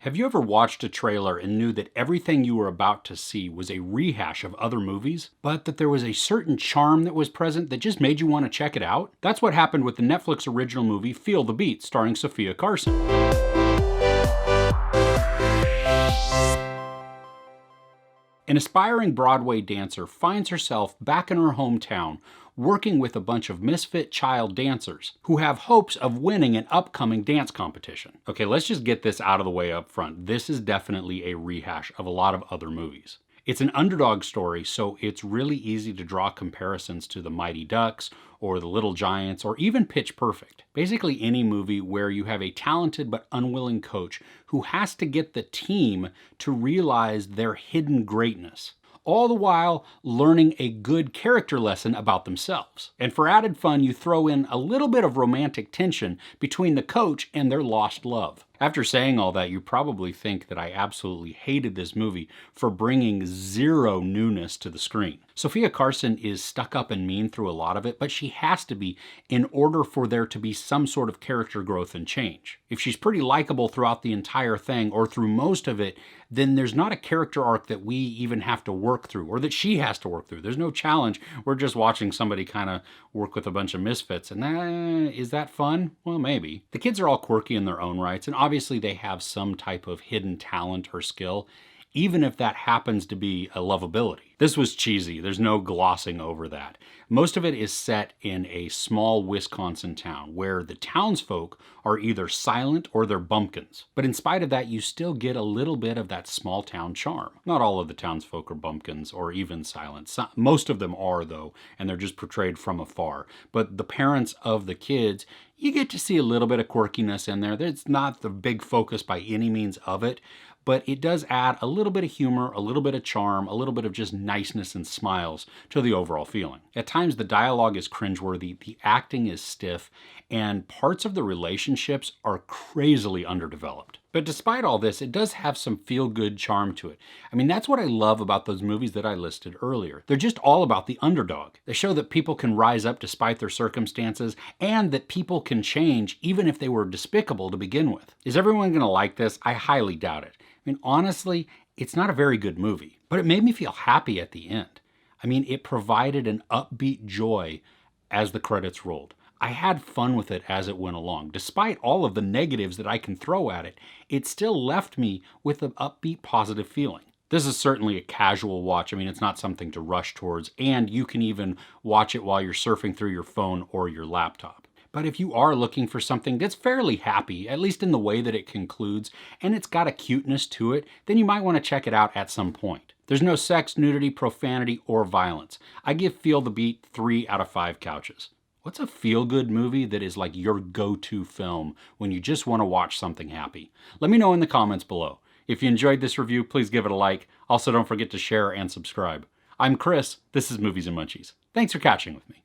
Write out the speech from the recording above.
Have you ever watched a trailer and knew that everything you were about to see was a rehash of other movies, but that there was a certain charm that was present that just made you want to check it out? That's what happened with the Netflix original movie Feel the Beat, starring Sofia Carson. An aspiring Broadway dancer finds herself back in her hometown working with a bunch of misfit child dancers who have hopes of winning an upcoming dance competition. Okay, let's just get this out of the way up front. This is definitely a rehash of a lot of other movies. It's an underdog story, so it's really easy to draw comparisons to the Mighty Ducks or the Little Giants or even Pitch Perfect. Basically any movie where you have a talented but unwilling coach who has to get the team to realize their hidden greatness, all the while learning a good character lesson about themselves. And for added fun, you throw in a little bit of romantic tension between the coach and their lost love. After saying all that, you probably think that I absolutely hated this movie for bringing zero newness to the screen. Sofia Carson is stuck up and mean through a lot of it, but she has to be in order for there to be some sort of character growth and change. If she's pretty likable throughout the entire thing or through most of it, then there's not a character arc that we even have to work through or that she has to work through. There's no challenge. We're just watching somebody kind of work with a bunch of misfits. And is that fun? Well, maybe. The kids are all quirky in their own rights, and obviously they have some type of hidden talent or skill, even if that happens to be a lovability. This was cheesy. There's no glossing over that. Most of it is set in a small Wisconsin town where the townsfolk are either silent or they're bumpkins. But in spite of that, you still get a little bit of that small town charm. Not all of the townsfolk are bumpkins or even silent. Most of them are, though, and they're just portrayed from afar. But the parents of the kids, you get to see a little bit of quirkiness in there. It's not the big focus by any means of it, but it does add a little bit of humor, a little bit of charm, a little bit of just niceness and smiles to the overall feeling. At times the dialogue is cringeworthy, the acting is stiff, and parts of the relationships are crazily underdeveloped. But despite all this, it does have some feel-good charm to it. I mean, that's what I love about those movies that I listed earlier. They're just all about the underdog. They show that people can rise up despite their circumstances and that people can change even if they were despicable to begin with. Is everyone going to like this? I highly doubt it. I mean, honestly, it's not a very good movie, but it made me feel happy at the end. I mean, it provided an upbeat joy as the credits rolled. I had fun with it as it went along. Despite all of the negatives that I can throw at it, it still left me with an upbeat, positive feeling. This is certainly a casual watch. I mean, it's not something to rush towards, and you can even watch it while you're surfing through your phone or your laptop. But if you are looking for something that's fairly happy, at least in the way that it concludes, and it's got a cuteness to it, then you might want to check it out at some point. There's no sex, nudity, profanity, or violence. I give Feel the Beat 3 out of 5 couches. What's a feel-good movie that is like your go-to film when you just want to watch something happy? Let me know in the comments below. If you enjoyed this review, please give it a like. Also, don't forget to share and subscribe. I'm Chris. This is Movies and Munchies. Thanks for catching with me.